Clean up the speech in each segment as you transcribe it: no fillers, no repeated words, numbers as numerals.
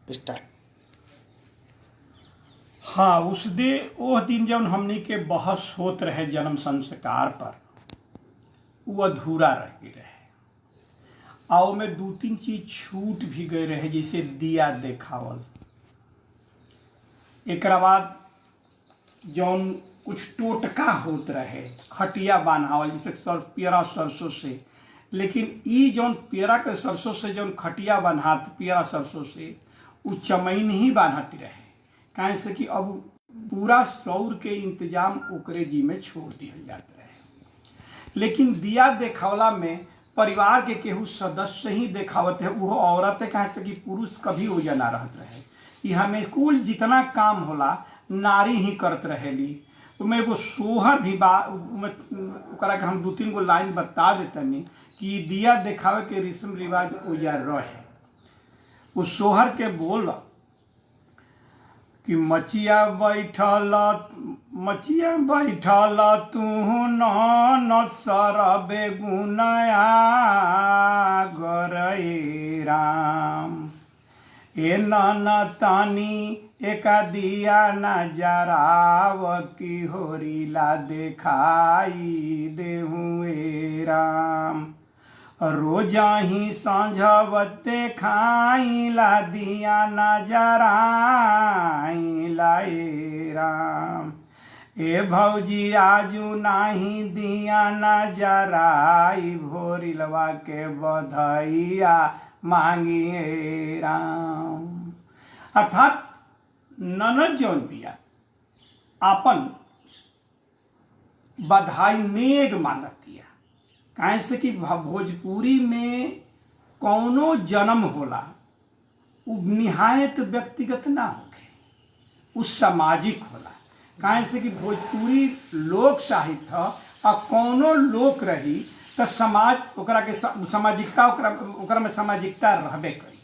Start. हाँ, ओह दिन जब हमनी के बहस होत रहे जन्म संस्कार पर, वो अधूरा रह गई रहे। आओ में दो तीन चीज छूट भी गए रहे, जैसे दिया देखावल। एक बाद जौन कुछ टोटका होत रहे, खटिया बांधावल, जैसे पियरा सरसों से। लेकिन ई जौन पियरा के सरसों से जौन खटिया बांधात पियरा सरसों से, वो चमैन ही बांधती रहे। काहे से कि अब पूरा सौर के इंतजाम ओकरे जी में छोड़ दिया जाता रहे। लेकिन दिया देखावला में परिवार के केहू सदस्य ही देखावत है, वो औरत है। काहे से कि पुरुष कभी ओजा ना रहत रहे। यहाँ में कुल जितना काम होला नारी ही करत रहेली। मैं एगो सोहर भी बा, ओकरा के हम दो तीन गो लाइन बता देतनी कि दिया देखावे के रस्म रिवाज ओजा रहे। उस सोहर के बोल कि मचिया बैठल तू न सरबे गुनया गरे राम। ए न तानी एका दिया न जराव की होरीला देखाई देहुए राम। रोजा ही सांझवते खाई ला दिया नजराई लाए राम। ए भौजी आजू नाही दिया नजराई भोरिलवा के बधैया मांगिए राम। अर्थात ननद जौन बिया आपन बधाई नेग मांगतिया। काहे से कि भोजपुरी में कौनो जन्म होला उ निहायत व्यक्तिगत ना होखे, उ सामाजिक होला। काहे से कि भोजपुरी लोक साहित्य आ कौनो लोक रही तो समाज ओकरा के सामाजिकता ओकरा में सामाजिकता रहबे करी।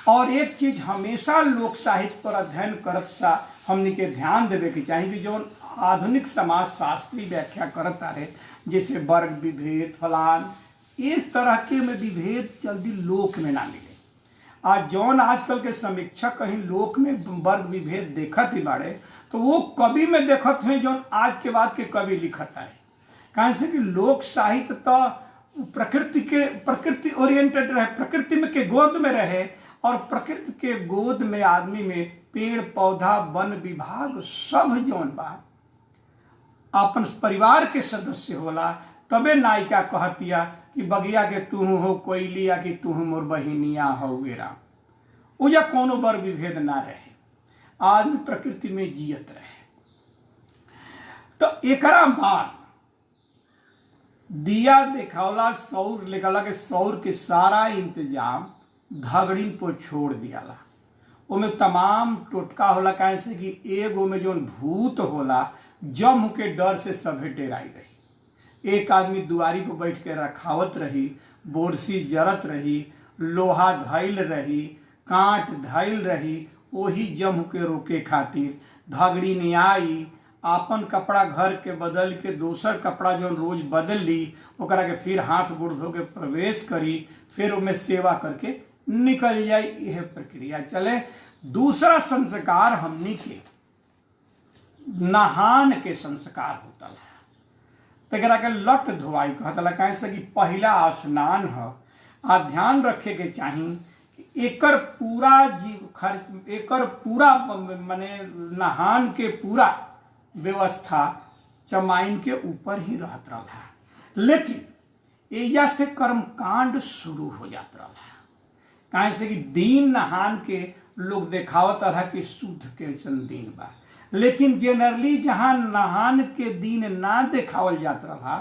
और एक चीज हमेशा लोक साहित्य पर अध्ययन करत सा हमनी के ध्यान देवे के चाहिए कि जो आधुनिक समाज शास्त्री व्याख्या करता रहे, जैसे वर्ग विभेद फलान, इस तरह के में विभेद जल्दी लोक में ना मिले। आज जौन आजकल के समीक्षक कहीं लोक में वर्ग विभेद देखत ही बाड़े, तो वो कवि में देखत हुए जौन आज के बाद के कवि लिखत है। कहे से कि लोक साहित्य तो प्रकृति ओरिएंटेड रहे, प्रकृति में के गोद में रहे। और प्रकृति के गोद में आदमी में पेड़ पौधा वन विभाग सब जौन बा अपन परिवार के सदस्य होला। तबे नायिका कहतिया कि बगिया के तू हो कोयलिया कि तू मोर बहिनिया हो वेरा। उजा कोनो वर्ग विभेद ना रहे, आदमी प्रकृति में जियत रहे। तो एकरा बाद दिया देखावला सौर लेखला के सौर के सारा इंतजाम धगड़िन पर छोड़ दियाला। ओमे तमाम टोटका होला। काहे से कि एगो में जौन भूत होला जम के डर से सभे डेराई रही। एक आदमी दुआरी पर बैठ के रखावत रही, बोरसी जरत रही, लोहा धैल रही, कांट धैल रही, वही जम के रोके खातिर धगड़ी ने आई, आपन कपड़ा घर के बदल के दोसर कपड़ा जो रोज बदल ली, ओकरा के फिर हाथ गोड़ धो के प्रवेश करी, फिर उनमें सेवा करके निकल जाए। यह प्रक्रिया चले। दूसरा संस्कार हमनी के नहान के संस्कार होता है। तकरा के लट धोवाई कहता। कहे से कि पहला स्नान है। आ ध्यान रखे के चाहिए एकर पूरा जीव खर्च, एकर पूरा माने नहान के पूरा व्यवस्था चमाइन के ऊपर ही रहत रहा। लेकिन एजा से कर्मकांड शुरू हो जाता रहा। काहे से कि दिन नहान के लोग देखावत रहा कि शुद्ध के दिन बा। लेकिन जनरली जहाँ नहान के दिन ना देखावल जात रहा,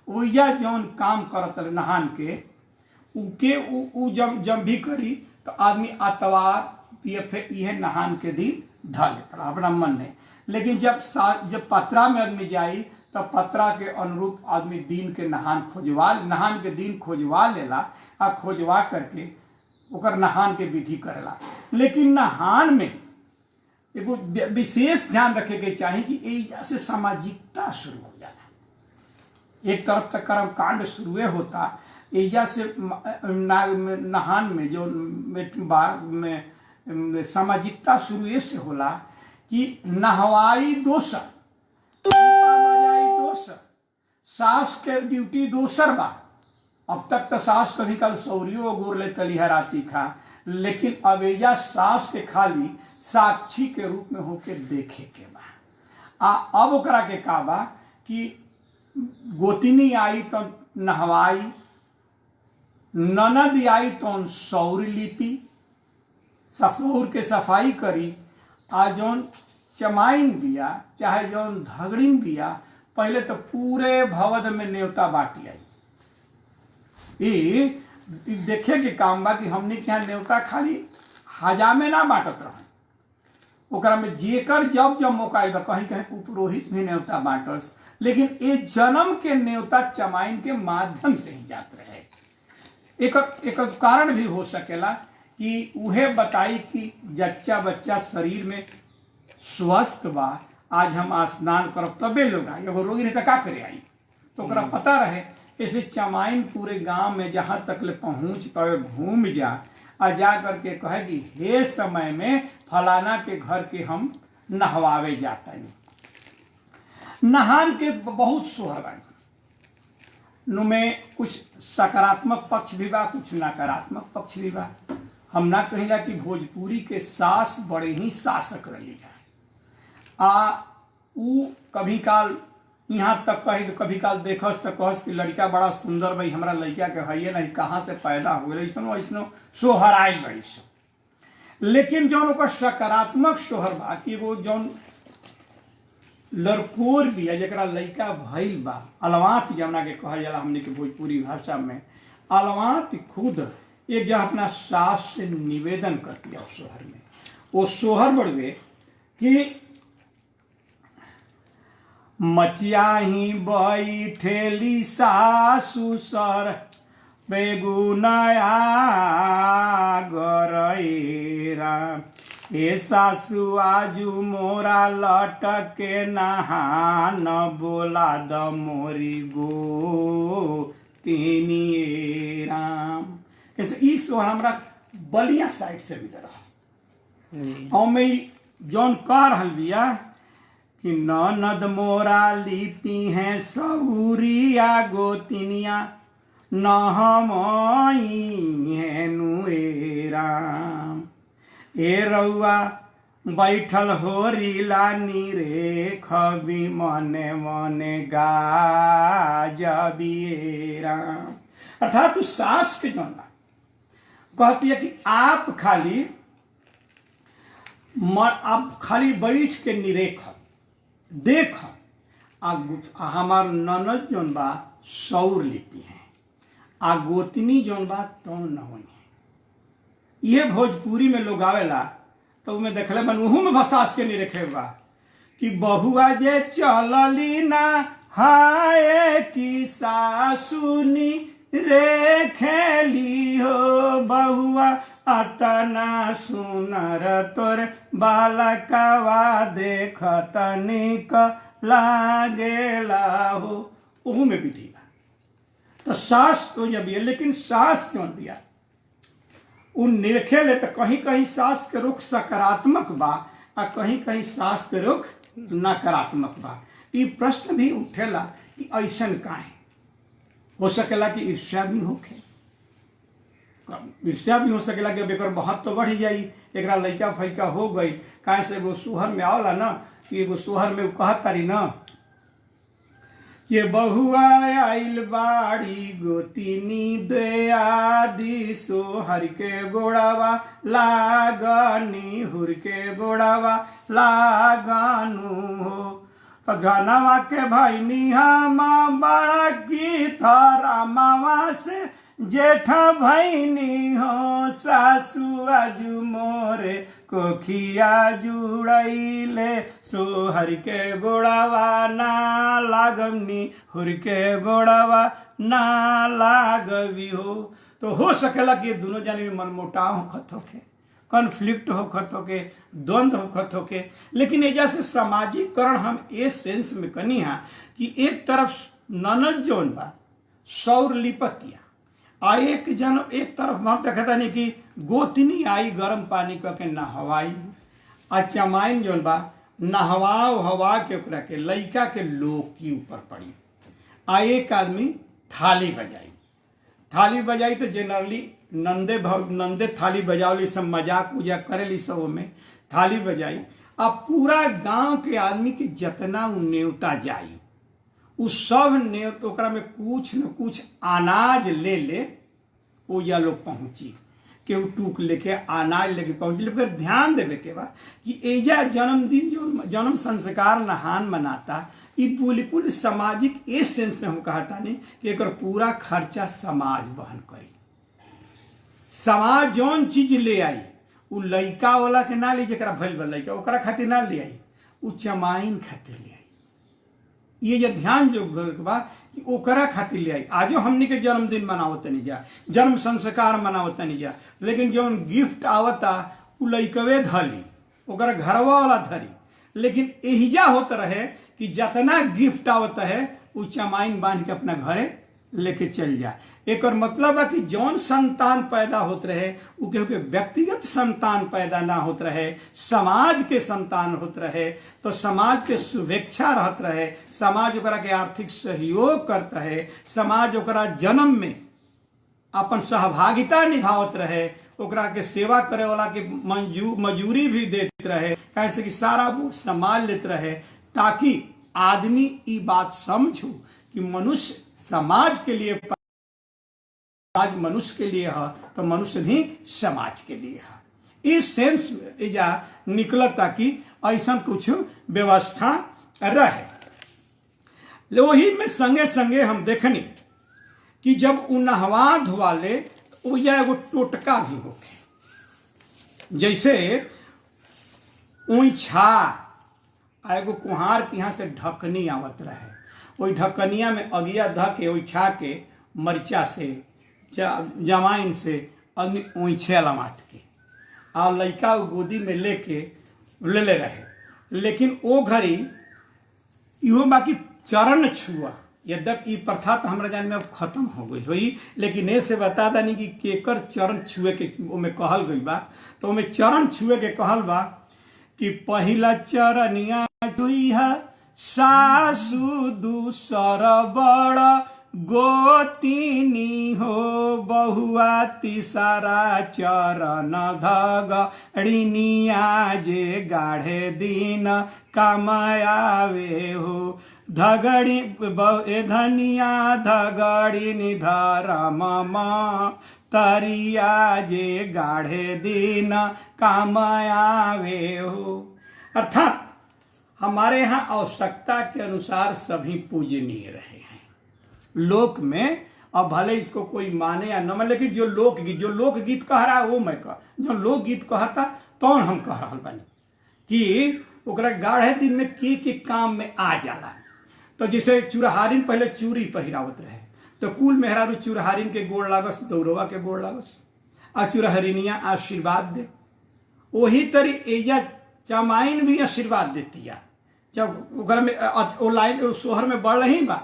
ओया जौन काम करत रहे नहान के उके उ जब भी करी तो आदमी आतवार या फिर यह नहान के दिन धा लेता रहा अपना मन में। लेकिन जब पत्रा में आदमी जाई तो पत्रा के अनुरूप आदमी दिन के नहान के दिन खोजवा लेला। आ खोजवा करके ओकर नहान के विधि करेला। लेकिन नहान में एगो विशेष ध्यान रखे के चाहिए कि एजा से सामाजिकता शुरू हो जाला। एक तरफ तक कर्म कांड शुरू होता, एजा से नहान में जो बाग में सामाजिकता शुरू से होला कि नहवाई दोसर, पीपा बजाई दोसर, सास के ड्यूटी दोसर बा। अब तक तो सास कभी कल सौरियो गोर ले तलिहा राती खा, लेकिन अवेजा सास के खाली साक्षी के रूप में होके देखे के बा। अब ओकरा के का बा कि गोतिनी आई तो नहवाई, ननद आई तो सौर लिपि, ससुर के सफाई करी, आ जौन चमाइन बिया चाहे जौन धगड़िन बिया पहले तो पूरे भवद में न्योता बाटी आई। ई देखे के काम बा कि हमने के यहाँ न्योता खाली हजामे ना बांटत रहे, ओकरा में जेकर जब जब मौका आइल बा कहीं कहीं उपरोहित भी न्योता बांटस, लेकिन ये जन्म के न्योता चमाइन के माध्यम से ही जात रहे। एक कारण भी हो सकेला कि उहे बताई कि जच्चा बच्चा शरीर में स्वस्थ बा, आज हम स्नान करब तबे लोग आई, एगो रोगी नहीं तो का करे आई, तो ओकरा पता रहे। ऐसे चमाइन पूरे गांव में जहां तक ले पहुंच पावे घूम जा आ जा करके कहे कि हे समय में फलाना के घर के हम नहवावे जाता नहीं। नहान के बहुत सोहर बाड़ी, में कुछ सकारात्मक पक्ष भी बा, कुछ नकारात्मक पक्ष भी बा। हम ना कहिला कि भोजपुरी के सास बड़े ही शासक रही है। उ कभी काल यहाँ तक कही तो कभी काल देखस तो कहस कि लड़का बड़ा सुंदर भाई, हमारा लड़का के है नहीं, कहाँ से पैदा हो गए, ऐसा ऐसा सोहर आयल बड़ी सो। लेकिन जौन ओकर सकारात्मक सोहर बा कि वो जौन लड़कोर भी है जरा लड़का भइल बा, अलवात जमुना के कहल जाला हमने के भोजपुरी भाषा में, अलवात खुद एक जब अपना सास से निवेदन कर दिया उस सोहर में, वो सोहर बढ़वे कि मचियाही बैठेली सासु सर बेगुनया गरैरा, ए सासु आजू मोरा लटके नहान बोला द मोरी गो तीनी राम। ऐसे ई सोहर हमरा बलिया साइड से मिल रहा और मैं जौन कह रहल बिया कि ननद मोरा लिपि हैं सहुरिया गोतिनिया नहमई है नुएराम, ए रउआ बैठल हो रीलानी रे खबी मने मने गाजबिएराम। अर्थात उस सास के जौन कहती है कि आप खाली बैठ के निरेख देख, हमार ननद जौन बा सौर लिपि है, आ गोतनी जौन बा तो न होई है। ये भोजपुरी में लोग आवेला तो उमें देखले बन उहू में भसास के निरेखे बा कि बहुआ जे चलली ना हाय की सासुनी रे खेली हो, बहुआ अतना सुनर तोर बालकवा देख तनिक लागेला हो। ओहू में विधि बा। तो सास तो जब ये, लेकिन सास क्यों बिया उन निरखे ले तो कहीं कहीं सास के रुख सकारात्मक बा आ कहीं कहीं सास के रुख नकारात्मक बा। ये प्रश्न भी उठेला कि ऐसन काहे हो सकेला कि ईर्ष्या भी होखे, ईर्ष्या भी हो सकेला कि अब एक बहुत तो बढ़ जाई, एक लड़का फैका हो गई। काहे से एगो सोहर में आवला ना कि एगो सोहर में कहत तारी ना कि बहुआ आइल बाड़ी गोतिनी दया दी सोहर के गोड़ावा लागनी हुर के गोड़ावा लागनु हो। तो धनवा के भैनी हम बड़ा की थरा मावा से जेठा भैनी हो, सासु आजू मोरे कोखिया जुड़ैले सोहर के गोड़ावा ना लागमनी हुर के गोड़ावा ना लागवी हो। तो हो सकेला कि दोनों जाने में मनमुटाव होखत होके, कॉन्फ्लिक्ट होखत होके, द्वंद्व होखत होके, लेकिन एजा से सामाजिकरण हम ए सेंस में कनी हा कि एक तरफ ननद जौन बा सौर लिपतिया आ एक जन एक तरफ हम देखता नहीं कि गोतनी आई गर्म पानी क के नहवाई, आ चमाइन जौन बा नहवाओ हवा के ओकरा के लइका के लोग की ऊपर पड़ी। आ एक आदमी थाली बजाई तो जनरली नंदे थाली बजावली, सब मजाक उजाक करेली, सब में थाली बजाई। अब पूरा गांव के आदमी के जितना उ न्योता जाई उ सब न्योता ओकरा में कुछ न कुछ अनाज ले ओजा लोग पहुँची, केहू टूक लेके अनाज लेके पहुँची। लेकिन ध्यान देवे के बा कि एजा जन्मदिन जो जन्म संस्कार नहान मनाता, ये बिल्कुल सामाजिक इस सेंस में हम कहता नहीं कि एक पूरा खर्चा समाज वहन करी। समाज जौन चीज ले आई उ लइका वाला के ना ली, जरा भइल बा लइका ओकरा खातिर ना ले आई, उ चमाइन खातिर ले आई। ये जो ध्यान जो बा कि ओकरा खातिर ले आई। आजो हमनी के जन्मदिन मनावत नहीं जा, जन्म संस्कार मनावत नहीं जा, लेकिन जौन गिफ्ट आवता उ लइकवे धली, ओकरा घरवा वाला धरी। लेकिन एहिजा होता रहे कि जितना गिफ्ट आवता है उ चमाइन बांध के अपना घरे लेके चल जा। एक और मतलब है कि जौन संतान पैदा होत रहे उ केहू के व्यक्तिगत संतान पैदा ना होत रहे, समाज के संतान होत रहे, तो समाज के शुभेच्छा रहत रहे, समाज ओकरा के आर्थिक सहयोग करता है, समाज ओकरा जन्म में अपन सहभागिता निभावत रहे, ओकरा के सेवा करे वाला के मजूरी भी देते रहे, कैसे कि सारा वो संभाल लेते रहे, ताकि आदमी ये बात समझो कि मनुष्य समाज के लिए, समाज मनुष्य के लिए है तो मनुष्य भी समाज के लिए है। इस सेंस इजा निकलता कि ऐसा कुछ व्यवस्था रहे। वही में संगे संगे हम देखनी कि जब उ नहवा धोवाले तो एगो टोटका भी होके, जैसे ऊँछा एगो कुहार के यहाँ से ढकनी आवत रहे, वही ढकनिया में अगिया धके ओछा के मरिचा से जमाइन से आदमी ओछे लमात के आ लइका गोदी में लेके ले रहे। लेकिन वो घड़ी इहो बाकी चरण छुआ, यद्यपि ये प्रथा तो हमारा जान में अब खत्म हो गई हुई, लेकिन ऐसे बता दानी कि केकर चरण छुए के ओमें कहल गई बा। तो ओमें चरण छुए के कहल बा कि पहिला चरनिया छुईहा सासु दूसर बड़ गोतिनी हो, बहुआ तीसरा चरण धगड़िनिया जे गाढ़े दिन कमायावे हो, धगड़ी ए धनिया धगड़ी निधरम तरिया जे गाढ़े दिन कामयावे हो। अर्थात हमारे यहाँ आवश्यकता के अनुसार सभी पूजनीय रहे हैं लोक में। अब भले इसको कोई माने या न माने, लेकिन जो लोकगीत कह रहा है वो मैं कह, जो लोकगीत कहता तो हम कह रहा बानी कि ओकरा गाढ़े दिन में के काम में आ जाला। तो जैसे चूड़हारिन पहले चूड़ी पहिरावत रहे, तो कुल मेहरारू चूड़हारिन के गोड़ लागस, दौरवा के गोड़ लागस, आ चूड़हरिनिया आशीर्वाद दे। वही तरी एजा चमाइन भी आशीर्वाद देती है। जब ओकरा में ओ लाइन सोहर में बढ़ रही बा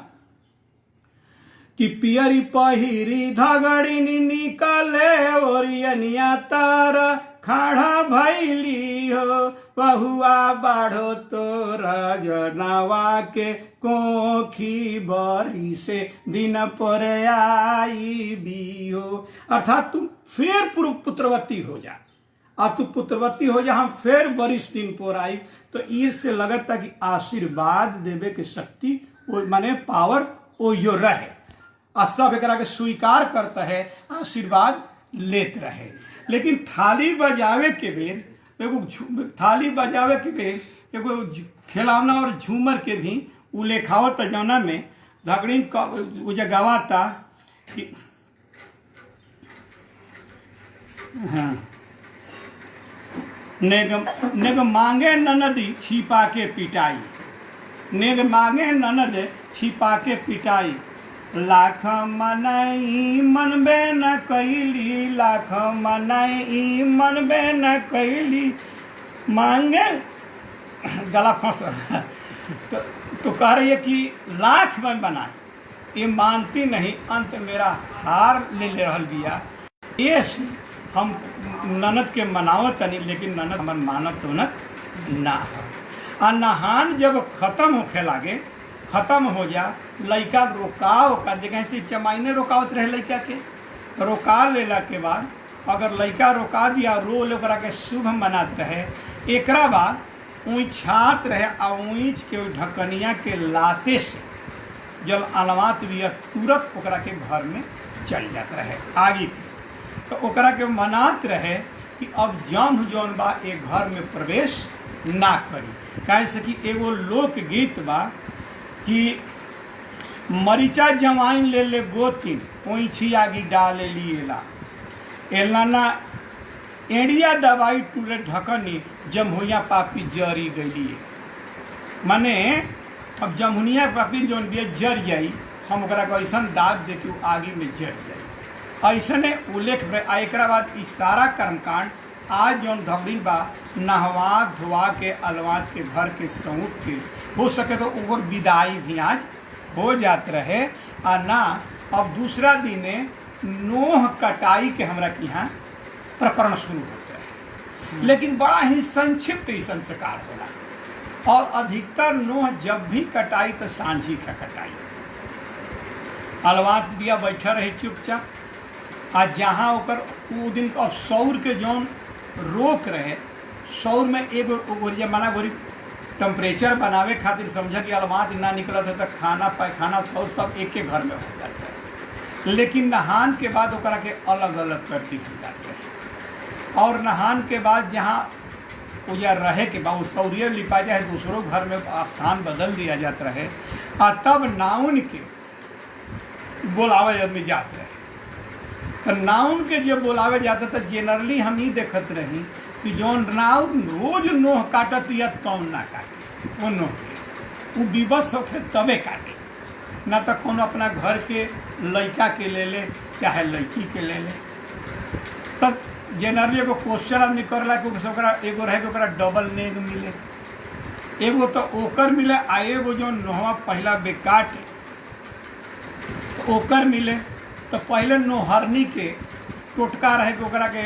कि पियरी पहिरी धगड़ी निकले ओरियनिया तार खाड़ा भैली हो, बहुआ बाढ़ो तो रजनवा के कोखी बरी से दिन पर आई भी हो। अर्थात तुम फिर पुत्रवती हो जा, आ तू पुत्रवती हो जा, हम फिर बरिश दिन पर आई। तो इससे लगता कि आशीर्वाद देवे के शक्ति माने पावर वो जो रहे, आ सब एकरा के स्वीकार करता है, आशीर्वाद लेत रहे। लेकिन थाली बजावे के बेर एगो खिलौना और झूमर के भी उल्लेखावत जौना में धगड़ीन गवाता कि हाँ, नेग मांगे ननद छिपा के पिटाई, नेग मांगे ननद छिपा के पिटाई, लाख मनाई मनबे न कैली, लाख मनाई मनबे न कैली, मांगे गला फंस तो कह रही है कि लाख मन बनाए ये मानती नहीं, अंत मेरा हार ले रहल बिया। ये से हम ननद के मनावत नहीं, लेकिन ननद हमर मानत उनत ना है। आ नहान जब खत्म होखे लागे, खत्म हो जा, लड़का रोकाओ का जगह से चमाइने रोकावत रहे लड़का के, रोका लेला के बाद अगर लड़का रोका दिया रो ओकरा के शुभ मनात रहे, एकरा बाद ऊँछात रहे आ ऊँच के ढकनिया के लाते से जल अलवात भी तुरंत ओकरा के घर में चल जात रहे आगे के। तो ओकरा के मनात रहे कि अब जम जौन बा एक घर में प्रवेश ना करी। कैसे कि एगो लोकगीत बा कि मरीचा जमाइन ले ले गोतिन ओइछी आगी डाले लिएला, एलाना एड़िया दवाई टूरे ढकनी जमहुइया पापी जरी गई। माने अब जमुनिया पापी जौन भी जर जाई, हम ओकरा को ऐसा दाब दे कि आगे में जर जाई। ऐसने उल्लेख एक बाद ई सारा कर्मकांड आज जौन धबड़ी बा नहवा धोवा के अलवात के घर के सौंप के हो सके तो ओकर विदाई भी आज हो जात रहे। आ ना अब दूसरा दिने नोह कटाई के हमरा के यहाँ प्रकरण शुरू होते हैं, लेकिन बड़ा ही संक्षिप्त ही संस्कार होला। और अधिकतर नोह जब भी कटाई तो सांझी का कटाई, अलवात बिया बैठा रहे चुपचाप। आ जहाँ ओकर वो दिन अब सौर के जौन रोक रहे, सौर में एगो गोरिया माना गोरी टेम्परेचर बनावे खातिर समझा कि अलवात ना निकलत है तो खाना पैखाना सौर सब एक के घर में हो जाता है। लेकिन नहान के बाद ओकरा के अलग अलग करती हो जाते हैं। और नहान के बाद जहाँ पूजा रहे के बाद सौरिया लिपा जाए, दूसरों घर में स्थान बदल दिया जाता रहे। आ तब नाउन के बोलावे आदमी जाते रहे। तो नाउन के जो बोलावे जाता था जनरली हम ही देखत रही कि जौन नाउन रोज नोह काटत या तौन ना काटे, वो नोह के वो विवश होके तबे काटे, ना तो कौन अपना घर के लड़का के ले ले चाहे लड़की के ले ले। तब जनरली एगो क्वेश्चन आदमी करला कि ओकरा एगो रहे कि ओकरा डबल नेग मिले, एगो तो ओकर मिले आ एगो जो नोहवा पहला बेकाटे तो ओकर मिले। तो पहले नोहरनी के टोटका रहे कि ओकरा के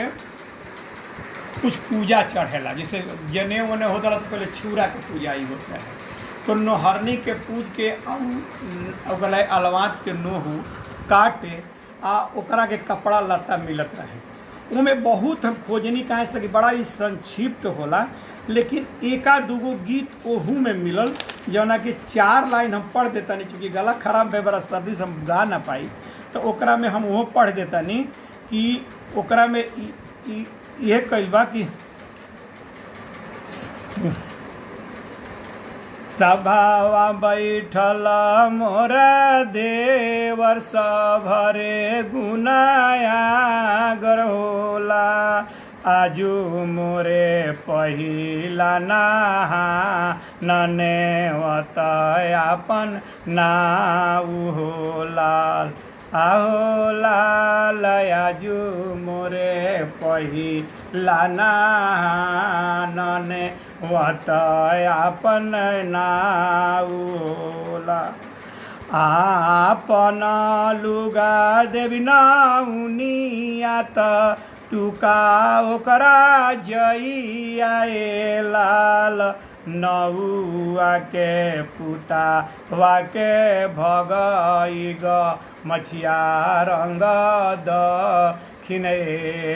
कुछ पूजा चढ़ेला, जैसे जने वने होता तो पहले छुरा के पूजा ही होता है। तो नोहरनी के पूज के अगले अलवात के नोहू काटे आ ओकरा के कपड़ा लत्ता मिलत रहे। उनमें बहुत हम खोजनी कहे सके बड़ा ही संक्षिप्त होला, लेकिन एका दूगो गीत ओहू में मिलल जौना कि 4 लाइन हम पढ़ देता नहीं, चूँकि गला खराब है बड़ा सर्दी से हम गा ना पाई। तो ओकरा में हम वो पढ़ देता नहीं कि ओकरा में यह कइल बा कि सभावा बैठल मोरा देवर सभरे गुनाया गर होला, आजू मोरे पहिला नहा नने वतयापन नाउ होला, आहो लाल आजू मोरे पहिला नहा नने वतयापन नाउ होला, आपन लुगा देवी नाउनिया त टुका ओकरा जइया लाल, नौआ के पुता वाके भगई ग मछिया रंग दखिन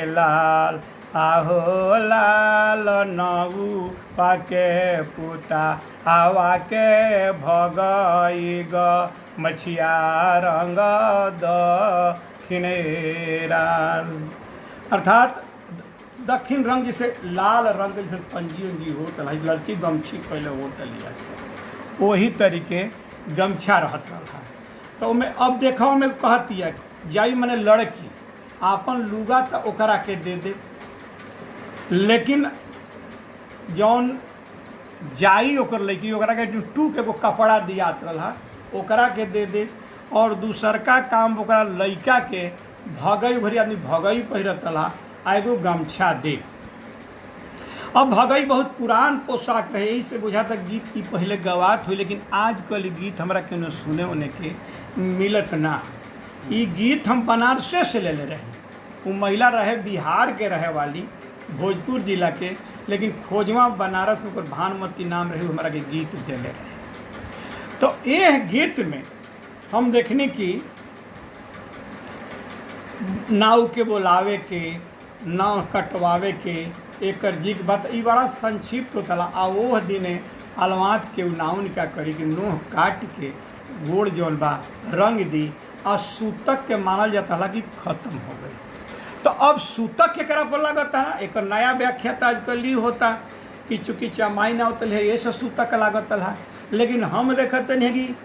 लाल, आहो लाल नौआ के पुता आवा के भगई ग मछिया रंग दखिन लाल। अर्थात दक्षिण रंग जैसे लाल रंग जैसे पंजी उंजी होटल है, लड़की गमछी पहले होटल वही तरीके गमछा रहता है। तो मैं अब देखा मैं कहती है जाई मैंने लड़की आपन लुगा तो ओकरा के दे दे, लेकिन जौन जाई ओकर लड़की ओकरा के टू के एगो कपड़ा दियात रहा ओकरा के दे दे, और दूसर का काम ओकरा लड़का के भगई भरी आदमी भगई पहिरत रहा एगो गमछा दे। अब भगई बहुत पुरान पोशाक रहे, यही से बुझाता गीत की पहले गवात हुई, लेकिन आजकल गीत हमरा के सुने उन्हें के मिलत ना। ये गीत हम बनारसे से ले रहे। वो महिला रहे बिहार के रहे वाली, भोजपुर जिला के, लेकिन खोजवा बनारस में कोई भानुमती नाम रही, हमारा के गीत दे रहे। तो ये गीत में हम देखने की नाव के बोलावे के, नाव कटवावे के, एक जिग बात ई बड़ा संक्षिप्त होता। आ वो दिने अलवात के नाउन क्या करी कि नोह काट के गोड़ जौन बा रंग दी और सूतक के मानल जाता है कि खत्म हो गई। तो अब सूतक केकरा पर लागत है, एक नया व्याख्या तो आजकल ही होता कि चूँकि चमाई ना होता है ये सब सूतक लागत है। लेकिन हम देखते नहीं कि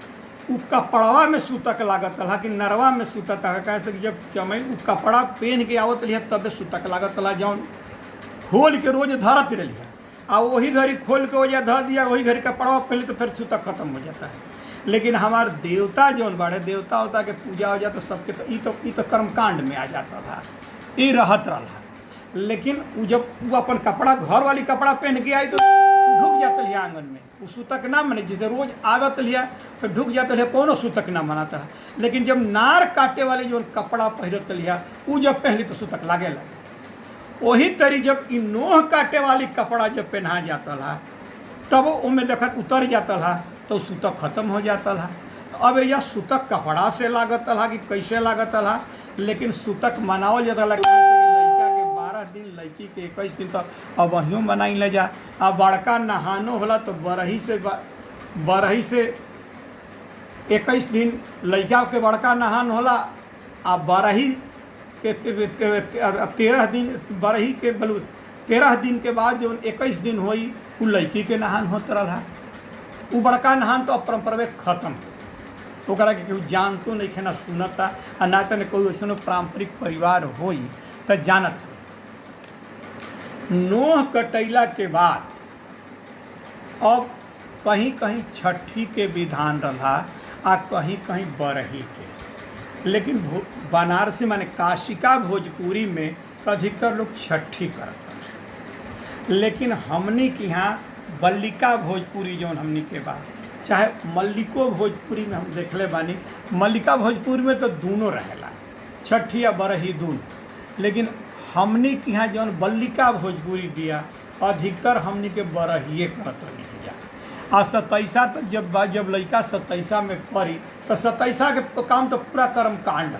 उ कपड़वा में सूतक लागत है कि नरवा में सूतक है। कैसे कि जब चमाई उ कपड़ा पहन के आवत रही तब सूतक लागत है, जौन खोल के रोज धरत रही आ वही घड़ी खोल के वजह धर दिया, वही घड़ी कपड़ा पहले तो फिर सूतक खत्म हो जाता है। लेकिन हमारे देवता जौन बड़े देवता होता के पूजा हो जाता सबके, तो ई तो कर्मकांड में आ जाता था, ये रहत रहा। लेकिन वो जब वो अपन कपड़ा घर वाली कपड़ा पहन के आई तो ढुक जाता है आंगन में, वो सूतक ना मने। जिसे रोज आवत लिया तो ढुक जाता है, कोनो सूतक ना मनाता है। लेकिन जब नार काटे वाली जो कपड़ा पहनत लिया वो जब पहली तो सूतक लागे लगे। वही तरी जब इ नोह काटे वाली कपड़ा जब पहना जाता है तब उनमें देखत उतर जाता है तो सूतक खत्म हो जाता है। तो अब यह सूतक कपड़ा से लागत है कि कैसे लागत है, लेकिन सूतक मनावल जाता है। लड़का के 12 दिन, लड़की के 21 दिन, तो अब वहीं मनाई ले जा। अब बड़का नहानो होला तो बरही से 21 दिन लड़का के बड़का नहान होला। अब बरही के 13 दिन, बरही के 13 दिन के बाद जो 21 दिन हुई वो लड़की के नहान होता रहा। वो बड़का नहान तो परंपरा खत्म हो के केहू जानतो नहीं खे ना सुनता, आ ना तो कोई वैसे पारंपरिक परिवार हो तो जानत हो। नोह कटैला के बाद अब कहीं कहीं छठी के विधान रहा आ कहीं कहीं बरही के। लेकिन बनारसी माने काशिका भोजपुरी में अधिकतर लोग छठी करते। लेकिन हमनी के यहाँ मल्लिका भोजपुरी जो हमनी के बाद, चाहे मल्लिको भोजपुरी में हम देखले बानी, मल्लिका भोजपुरी में तो दोनों रहेला, छठी या बरही दोनों। लेकिन हमनी के यहाँ जो मल्लिका भोजपुरी दिया अधिकतर हमनी के बरहिए करत नहीं जा। आ 27 तो जब लड़का 27 में पड़ी तो 27 के काम तो पूरा कर्म कांड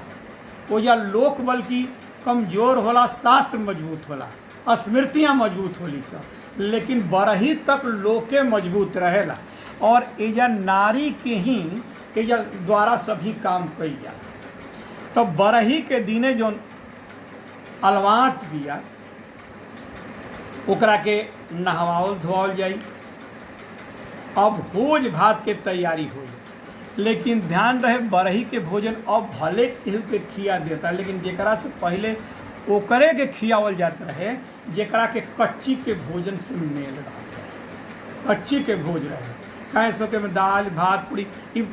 वो या लोक बल्कि कमजोर होला, शास्त्र मजबूत होला, स्मृतियाँ मजबूत होली सब। लेकिन बरही तक लोके मजबूत रहेला और एजा नारी के ही एजा द्वारा सभी काम कई जा। तो बरही के दिने जो अलवात बिया ओकरा के नहवावल धोवाल जाई। अब भोज भात के तैयारी हुई। लेकिन ध्यान रहे बरही के भोजन अब भले केहू के खिया देता, लेकिन जेकरा से पहले ओकरे के खियावल जात रहे जेकरा के कच्ची के भोजन से मेल रहा। कच्ची के भोज रहे कहे सके में दाल भात पूरी,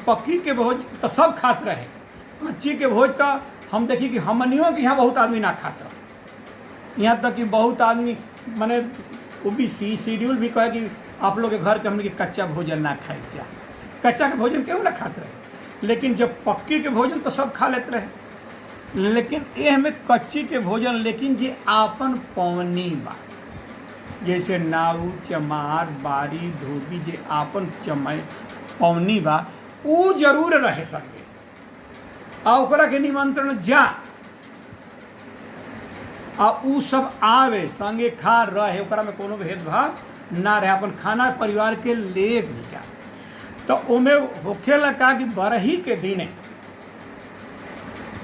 पक्की के भोज तो सब खात रहे। कच्ची के भोज तो हम देखी कि हमनियों के यहाँ बहुत आदमी ना खाता। यहाँ तक कि बहुत आदमी माने वो भी शेड्यूल भी कहे कि आप लोग के घर के हमने के कच्चा भोजन ना खाए। क्या कच्चा के भोजन क्यों ना खाते रहे? लेकिन जब पक्की के भोजन तो सब खा लेते रहे। लेकिन ये हमें कच्ची के भोजन, लेकिन जे आपन पवनी बा, जैसे नाऊ चमार बारी धोबी, जे आपन चमाई पवनी बा वो जरूर रहे संगे। आ ओकरा के निमंत्रण जा आ उ सब आवे संगे खा रहे, ओकरा में कोनो भेदभाव ना रहे, अपन खाना परिवार के ले भी जा। तो ओमे होखे लगा कि बरही के दिने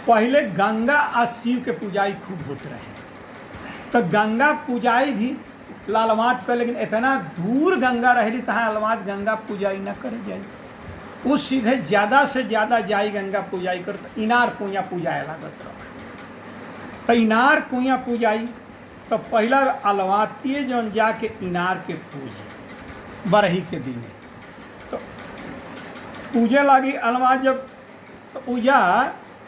पहले गंगा आ शिव के पूजाई खूब होते रहे। तो गंगा पूजाई भी लालवात कर, लेकिन इतना दूर गंगा रही तहाँ अलवात गंगा पूजाई न करे जाए। वो सीधे ज़्यादा से ज़्यादा जाई गंगा पूजाई कर, तो इनार कुइया पूजाए लागत रहा। तो इनार कुइया पूजाई तो पहला अलवातिये जौन जाके इनार के पूजे बरही के दिने। तो पूजे लगी अलवात जब पूजा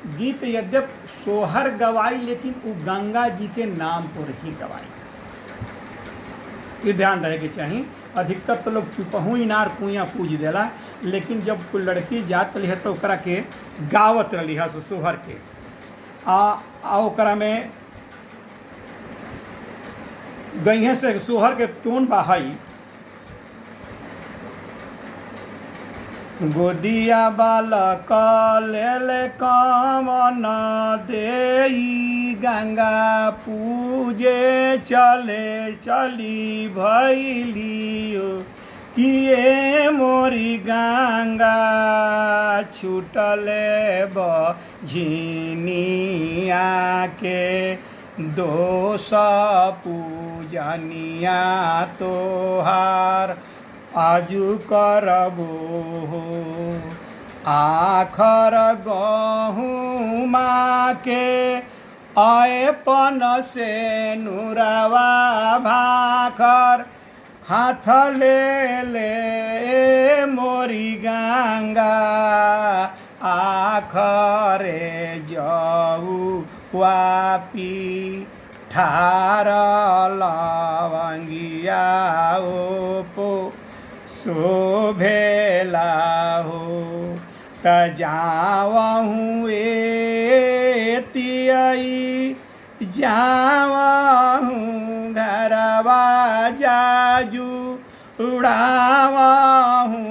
गीत यद्यप सोहर गवाई, लेकिन वो गंगा जी के नाम पर ही गवाई। ये ध्यान रहे के चाहिए अधिकतर तो लोग चुपहू इनार कुइया पूज देला, लेकिन जब कोई लड़की जात रही है तो ओकरा के गावत रही है सोहर के आ ओकरा में गईहे से सोहर के टोन बाहई गोदिया बालक ले कामन देई गंगा पूजे चले चली भैलियो किए मोरी गंगा छूटले बझिनिया के दोष पूजनिया तोहार आजू करबो आखर गहुमा के आएपन से नुरवा भाखर हाथ ले मोरी गंगा आखरे जाऊ वापी ठार लवंगिया ओपो शोभेला हो त जावहूँ एतियई जावहूँ घरवा जाजू उड़ावहूँ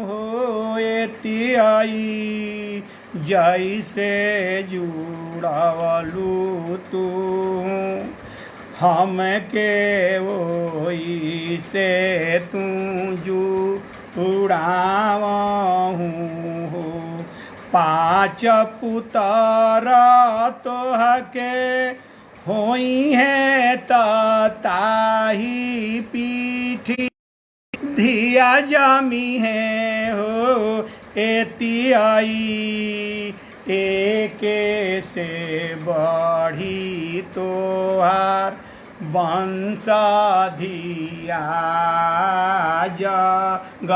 हो एतियई जैसे जुड़वलू तू हम के वही से तू जुड़ावहूँ हो पाँच पुत्र तोह के होई है ताही पीठी धिया जमी है हो एतियई एके से बढ़ी तोहार वंशधिया जग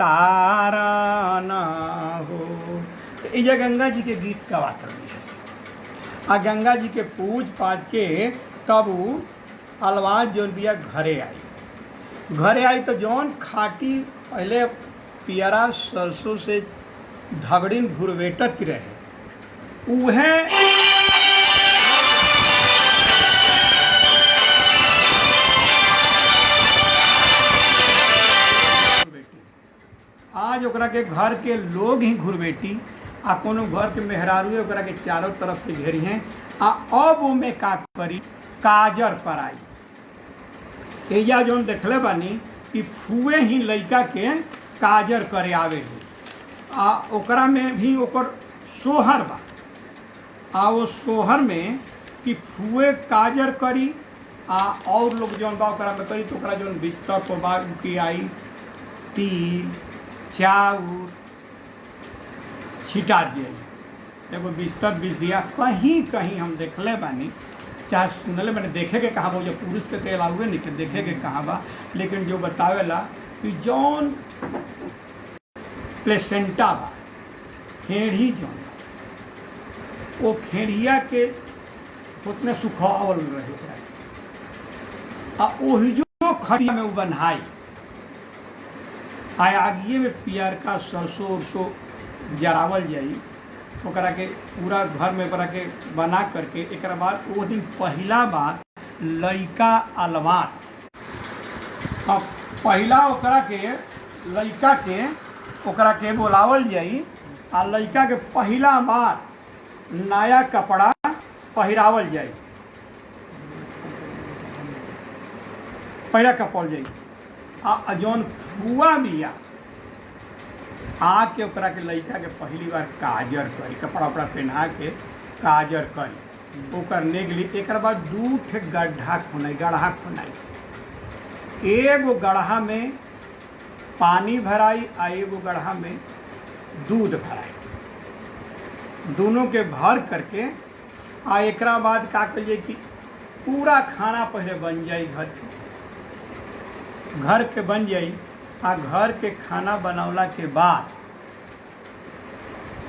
तारन हो। इजा गंगा जी के गीत गवात रही है आ गंगा जी के पूज पाज के तब अलवाज जौन बिया घरे आई तो जौन खाटी पहले पियरा सरसों से धगड़िन घुरवेटत रहे उहे आज ओकरा के घर के लोग ही घुरबेटी आ कोनो घर के मेहरारू ओकरा के चारों तरफ से घेरी हैं आ अब में का करी काजर पराई एजा जौन देखले बानी कि फुए ही लइका के काजर करे आवे आ ओकरा में भी ओकर सोहर बा आ वो सोहर में कि फुए काजर करी आ और लोग जौन बा ओकरा में करी तो ओकरा जौन बिस्तर पर बा की आई तिल चाउर छिटा दिए एगो बिस्तर बिस दिया कहीं कहीं हम देखले बानी चाहे सुनले मैंने देखे के कहा बा जो पुरुष के तेल आउे नहीं के देखे के कहा बा लेकिन जो बतावेला कि जौन प्लेसेंटा बा खेड़ी जौन वो खेड़िया के उतने सुखावल रहे आ ओही जो खड़िया में वो बन्हाई आगिए में पियर का सरसों उरसों जरावल जाई ओकरा के पूरा घर में ओकरा के बना करके एक बाद वो दिन पहला बार लइका अलवात अब पहला ओकरा के लइका के ओकरा के बोलावल जाई आ लइका के पहला बार नया कपड़ा पहिरावल जाई पहला कपल जाई आ जौन फुआ बिया आके ओकरा के लइका के पहली बार काजर करी कपड़ा उपड़ा पहना के काजर करी ओकर नेगली एक बाद दू ठे गड्ढा खोनाई एगो गढ़ा में पानी भराई आ एगो गढ़ा में दूध भराई दोनों के भर करके आ एक बाद का करिए कि पूरा खाना पहले बन जाई घर के बन जाई आ घर के खाना बनौला के बाद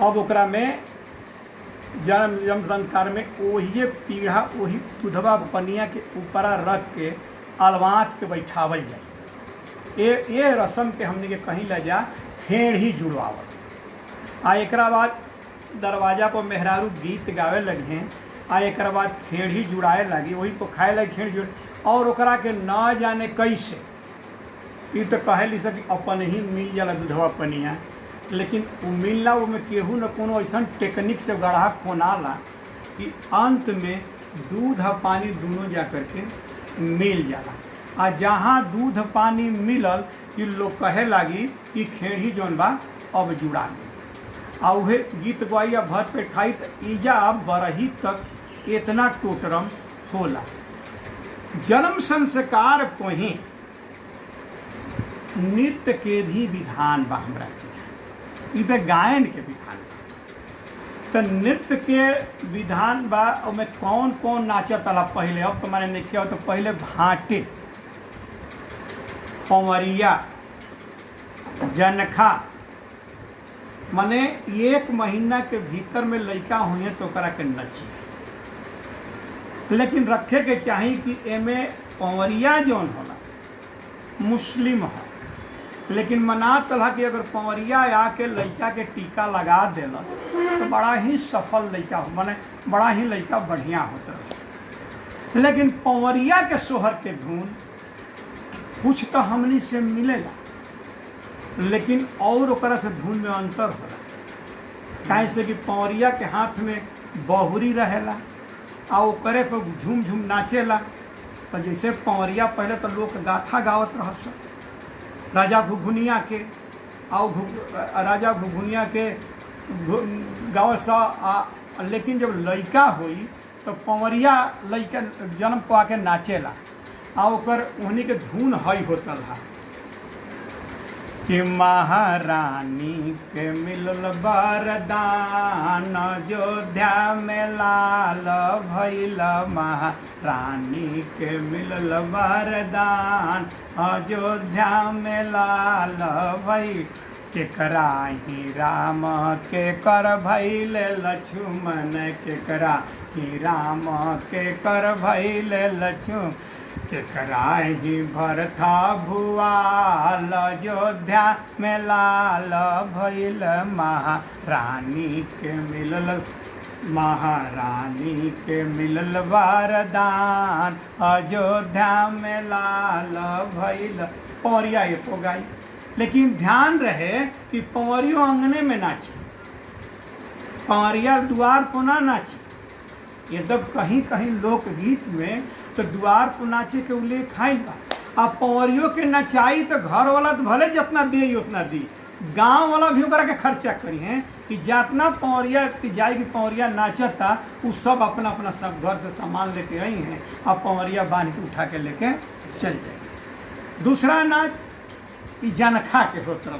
अब ओकरा में जन्म संस्कार में वही पीढ़ा वही दूधवा पनिया के ऊपरा रख के अलवात के बैठावल जाए ये रस्म के हमने के कहीं ले जा खेड़ ही जुड़वावत। आ एकरा बाद दरवाजा पर मेहरारू गीत गावे लगे हैं। आ एकरा बाद खेड़ ही जुड़ाए लगी, वही को खाए लगे खेड़ जुड़, और ओकरा के न जाने कैसे ये तो कहे ली सकी अपन ही मिल जाला दूधवा पनिया, लेकिन वो मिलना वो में केहू न कोनो ऐसा टेक्निक से गढ़ा कोनाला कि अंत में दूध और पानी दोनों जा करके मिल जाला। आ जहाँ दूध पानी मिलल कि लोग कहे लगी कि खेड़ी जौन बा अब जुड़ा गई। आ उहे गीत गवाई आ भर पे खाई तो ईजा बरही तक इतना टोटरम होला। जन्म संस्कार पही नृत्य के भी विधान बा हमरा के, ई तो गायन के विधान बा। तो नृत्य के विधान बा में कौन कौन नाचत अला पहले, अब तो मैंने नहीं हो तो पहले भाटे, पंवरिया, जनखा, माने 1 महीना के भीतर में लड़का हुए तो करा के नची। लेकिन रखे के चाहिए कि एमे पंवरिया जौन होला मुस्लिम है, लेकिन मना तला कि अगर पंवरिया आके लड़का के टीका लगा देलस तो बड़ा ही सफल लड़का हो, माने बड़ा ही लड़का बढ़िया होता है। लेकिन पंवरिया के सोहर के धुन कुछ तो हमनी से मिलेगा, लेकिन और ओकरा से धुन में अंतर होला। काहे से कि पंवरिया के हाथ में बहुरी रहेला आ ओकरे पर झूम झूम नाचेला। तो जैसे पंवरिया पहले तो लोग गाथा गावत रहस राजा घुघुनिया के, राजा घुघुनिया के गावत सा, लेकिन जब लड़का होई तो पंवरिया लड़का जन्म पा के नाचेला आ ओकर उन्हीं के धुन हई होता रहा कि महारानी के मिलल वरदान अयोध्या में लाल भइल, महारानी के मिलल वरदान अयोध्या में लाल भइल। केकरा ही राम के कर भइल लक्ष्मण, केकरा ही राम के कर भइल लक्ष्मण, केकरा ही भरथा भुआल अयोध्या में लाल भइल, महारानी के मिलल, महारानी के मिलल वरदान अयोध्या में लाल भइल। पंवरिया ये तो गाई, लेकिन ध्यान रहे कि पंवरियों अंगने में नाची, पंवरिया द्वार पर ना नाची। ये जब कहीं कहीं लोकगीत में तो द्वार पर नाचे के उल्लेख है बा। अब पंवरियों के नचाई तो घर वाला तो भले जितना दे उतना दी, गांव वाला भी ओकरा के खर्चा करी हैं कि जितना पंवरिया की जाए कि पंवरिया नाचता वो सब अपना अपना सब घर से सामान लेके आई हैं, अब पंवरिया बांध के उठा के लेके चल जाए। दूसरा नाच ई जनखा के होत रहा,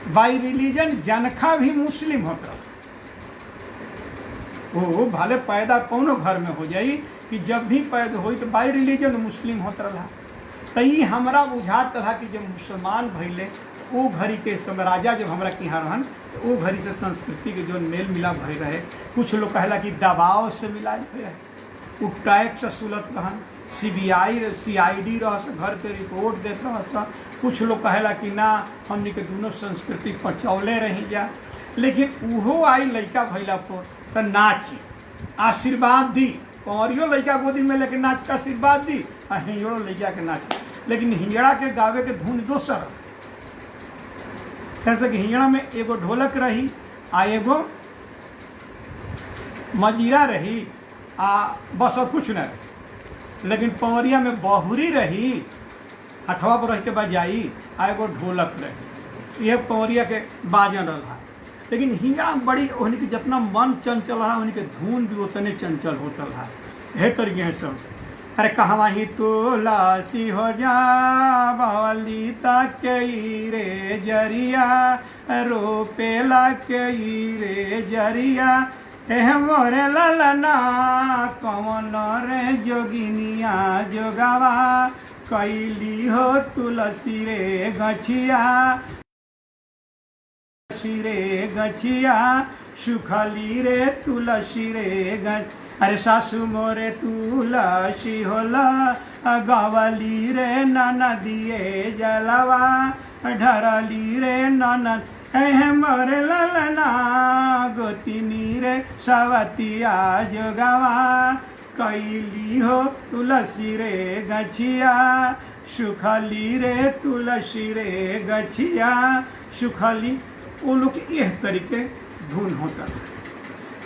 बाई रिलीजन जनखा भी मुस्लिम होत रहा। वो भले पैदा कौनो घर में हो जाई कि जब भी पैदा हो तो बाई रिलीजन मुस्लिम होत रहा। तो ये हमारा बुझात रहा कि जब मुसलमान भैले वो घड़ी के समय राजा जब हमरा के यहाँ रहन तो वो घड़ी से संस्कृति के जो मेल मिला भय रहे। कुछ लोग कहला कि दबाव से मिला रहे, वो टैक्स असुलत रहन, CID रह घर के रिपोर्ट देते रह। कुछ लोग कहला कि ना हमने के दोनों संस्कृति पचौले रही जा। लेकिन उहो आई लड़का भैला पर तो नाची आशीर्वाद दी, पंवरियो लड़का गोदी में लेके नाच का आशीर्वाद दी आ हिंजड़ो लड़का के नाच। लेकिन हिंजड़ा के गावे के धुन दोसर, कैसे कि हिंजड़ा में एगो ढोलक रही आ एगो मजीरा रही आ बस और कुछ न रही। लेकिन पंवरिया में बहुरी रही, हथवा पर रह के बजाई आ एगो ढोलक रही, यह पंवरिया के बाजन रहा। लेकिन हिंजा बड़ी उनकी जितना मन चंचल रहा उनके धुन भी उतने चंचल होता रहा। हे तरीके सब अरे कहवा ही तुलसी हो जा ललिता के रे जरिया, रोपेला के रे जरिया, एह मोरे ललना कौन रे जोगिनिया जोगावा, कैली हो तुलसी रे गछिया, रे गछिया सुखली रे तुलसी रे गछ। अरे सासू मोरे तुलसी होला गवली रे ननदिए जलवा ढरली रे ननद मोरे ललना गोतिनी रे सवतिया जोगवा कैली हो तुलसी रे गछिया सुखली रे तुलसी रे गछिया सुखली। वो लोग यह तरीके धुन होता है।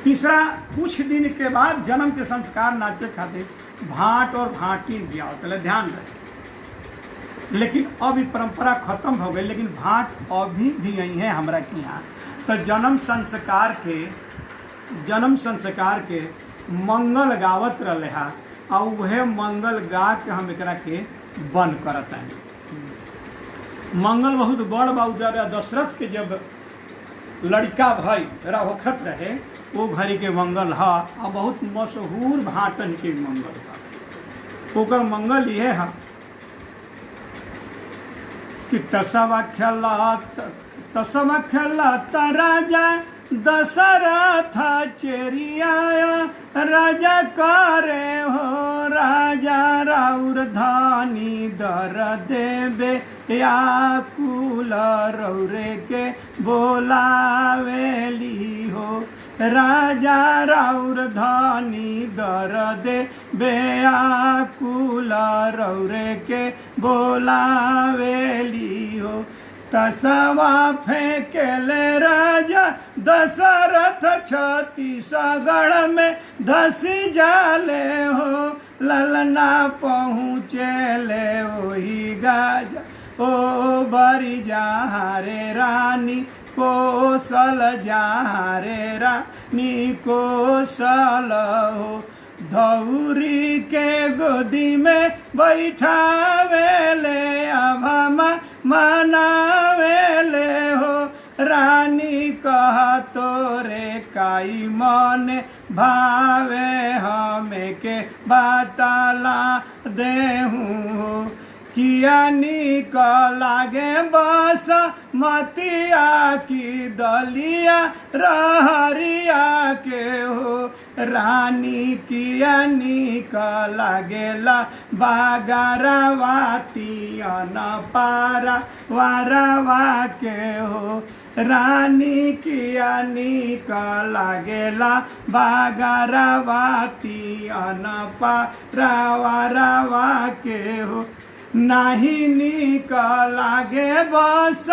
तीसरा, कुछ दिन के बाद जन्म के संस्कार नाचे खाते भाट और भाटी दिया होता, ध्यान रहे। लेकिन अब ये परंपरा खत्म हो गई, लेकिन भाट अभी भी यही है हमरा के यहाँ। तो जन्म संस्कार के मंगल गावत रहे हा और वह मंगल गा के हम एकरा के बंद करत हैं। मंगल बहुत बड़ बाउदार दशरथ के जब लड़का भाई होखत रहे वो घड़ी के मंगल है और बहुत मशहूर भाटन के मंगल है। ओकर मंगल ये है कि तसवा खेलत राजा दशरथ चेरिया राजा करे हो राजा राउर धानी दर देवे या कुल रौरे के बोलावेली हो राजा राउर धानी दर देवे या कुल रौरे के बोलावेली हो। तसवा फेंकेले राजा दशरथ छत्तीसगढ़ में धसी जाले हो ललना पहुँचेले वही गाजा ओ बरी जहाँ रे रानी कोसल जहाँ रे रानी कोसल हो। धौरी के गोदी में बैठावेले अभमा मनावेले हो रानी कहा तोरे काई मन भावे हमें के बताला देहूँ किया निक लागे बस मतिया की दलिया रहरिया के हो रानी किया निक लागेला बागरवाती अनपारा वारवा के हो रानी किया निक लागेला बागरवाती अनपारा वारवा के हो नाही निक लागे बस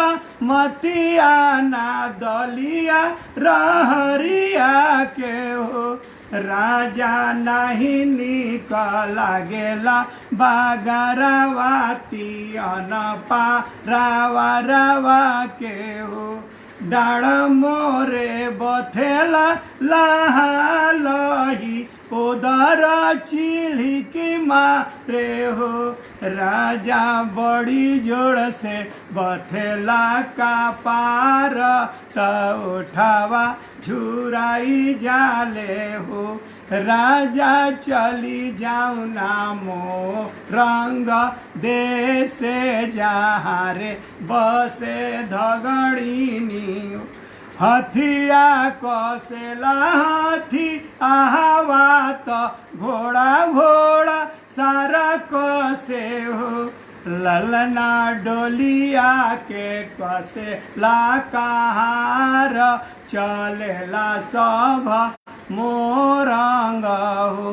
मतिया ना दलिया रहरिया के हो राजा नहीं निक लागेला बागरवाती अनपारावा के हो डाढ़ मोरे बथेला लही उधर चिल्की मारे हो राजा बड़ी जोड़ से बथेला का पार त उठावा झुराई जाले हो राजा चली जाऊ नामो रंग देसे जहाँ रे बसे धगड़ीनी हथिया कसेला हाथी आहावा तो घोड़ा सारा कसे हो ललना डोलिया के कसे ला कहार चलेला सब मोरंग हो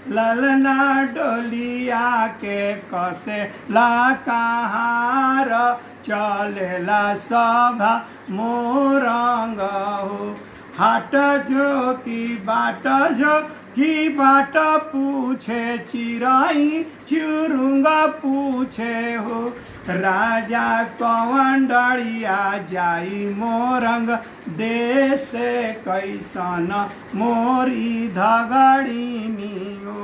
ललना डोलिया के कसे ला कहार चलेला सब मोरंग हो हाट जो की बाट पूछे चिराई चुरुंगा पूछे हो राजा कौन डरिया जाई मोरंग देश कैसन मोरी धगड़ीनी हो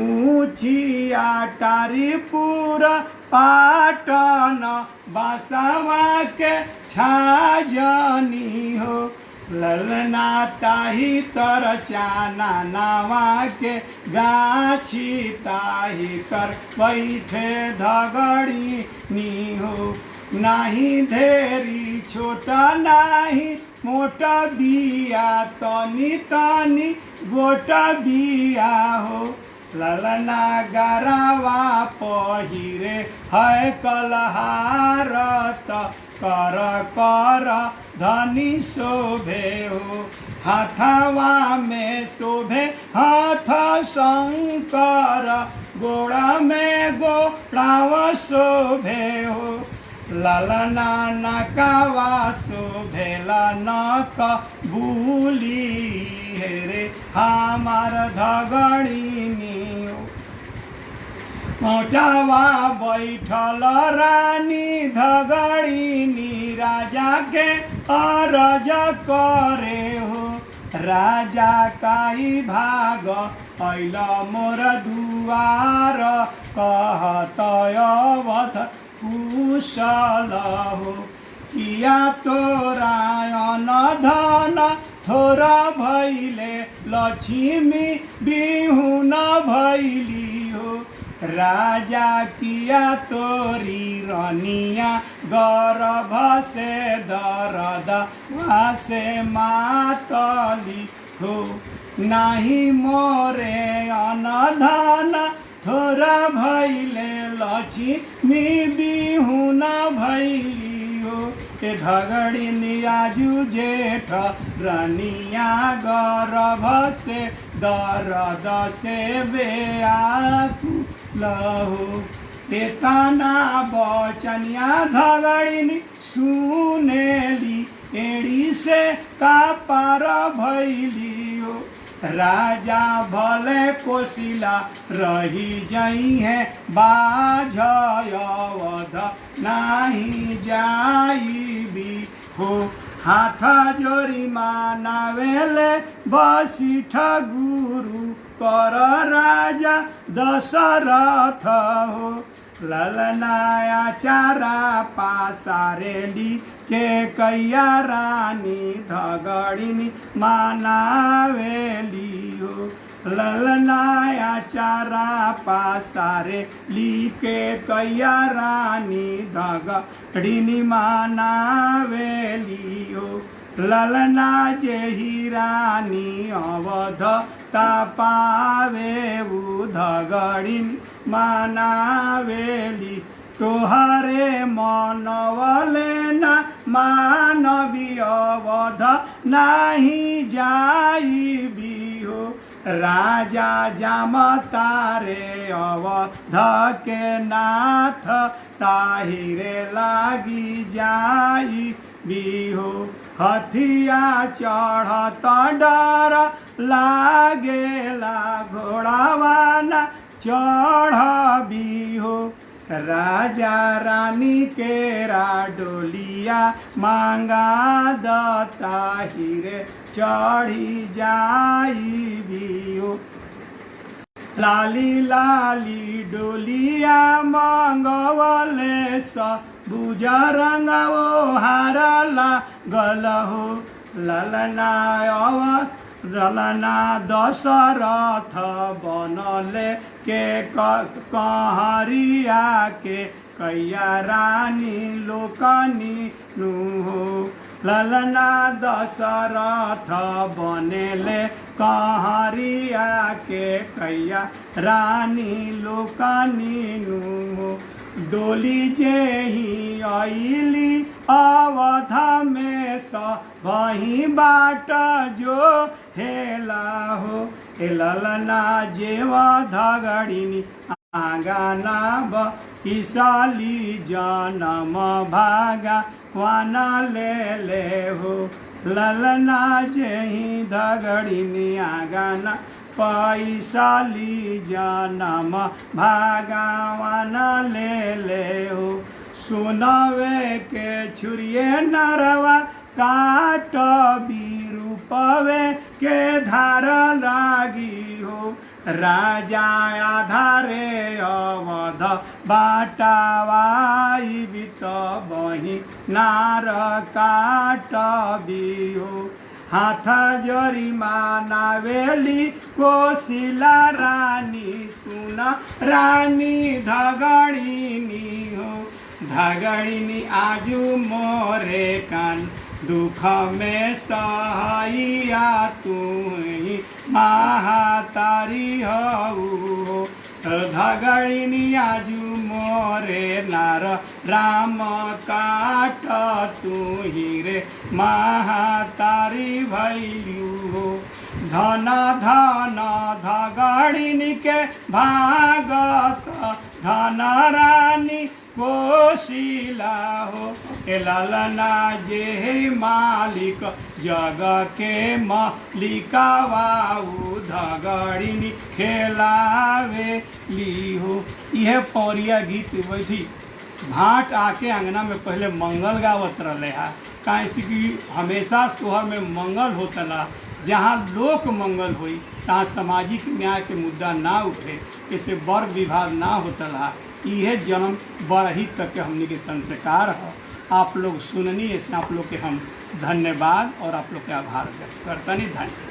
ऊंची आटारीपुर पाटन बासवा के छाजनी हो ललना ताही तर चाना नावा के गाछी ताही तर बैठे धगड़ी नी हो नाही धेरी छोटा नाही मोटा बिया तनी तनी गोटा बिया हो ललना गरावा पहिरे है कलहारत कर कर धनी शोभे हो हाथवा में शोभे हाथ शंकर गोड़ा में गोड़ाव शोभे हो ललना नकावा शोभेला नक बुली हेरे हमार धगड़िनी मोटावा बैठल रानी धगड़िनी राजा के अरज करे हो राजा काई भाग ऐल मोर दुआर कहत अवध कुशल हो किया तोरा अनधन थोरा भैले लक्ष्मी बिहुन भैली हो राजा किया तोरी रनिया गर्भ से दरद से मातली हो नाही मोरे अनधन थोरा भैले लक्ष्मी बिहुन भैली हो ए धगड़िनी आजू जेठ रनिया गर्भ से दरद से बेआकुल हो एतना बचनिया धगड़िनी सुनेली एड़ी से का पार भैली हो राजा भले कोशिला रही जई है बाझ अवध नाही जाई भी हो हाथ जोरी मानावेले बसिठ गुरु कर राजा दशरथ हो ललनाया चारा पासारेली के कैया रानी धगड़िनी मानावेली हो ललनाया चारा पासारे लीके कैया रानी धगड़िनी मानावेली हो ललना जेही रानी अवध तपावे धगड़िनी मानावेली तोहरे मनवले न मानवी अवध नाही जाई भी हो राजा जामतारे अवध के नाथ ताहिरे लागी जाई भी हो हथिया चढ़त डर लागेला घोड़ावाना चढ़ भी हो राजा रानी केरा डोलिया मांगा दता हिरे चढ़ी जाई भी हो लाली लाली डोलिया मांगवले बुझा रंगवो हारला गल हो ललना दशरथ बनले के कहरिया के कैया रानी लोकनी नु हो ललना दशरथ बनेले कहरिया के कैया रानी लोकनी नु हो डोली जेही आईली अवध में वही बाट जो हेला हो ए ललना जेव धगड़िनी आगाना बसाली जनम भागा वाना ले हो ललना जेही धगड़िनी आगाना पैसाली जनम भागवान ले हो सुनवे के छुरिए नरवा काट बीरूपवे के धार लागी हो राजा आधारे अवध बाटावाई बित बही नार काट भी हो हाथ जोरी मानावेली कोशिला रानी सुना रानी धगड़िनी हो धगड़िनी आजू मोरे कान दुख में सहाइया तू ही महातारी हऊ धगड़िनी आजू मोरे नार राम काट तू ही रे महातारी भैलू हो धन धन धगड़िनी के भागत धन रानी कोशिला हो ए लालना जे मालिक जग के मालिका वाऊ धगड़िनी खेलावे ली हो। यह पौरिया गीत वही भाट आके अंगना में पहले मंगल गावत रहे है कैसे कि हमेशा सोहर में मंगल होतला जहाँ लोक मंगल हुई तहाँ सामाजिक न्याय के मुद्दा ना उठे इसे वर्ग विभाग ना होतला यह जन्म बरही तक के हमने के संस्कार है। आप लोग सुननी ऐसे आप लोग के हम धन्यवाद और आप लोग के आभार व्यक्त करता नहीं धन्यवाद।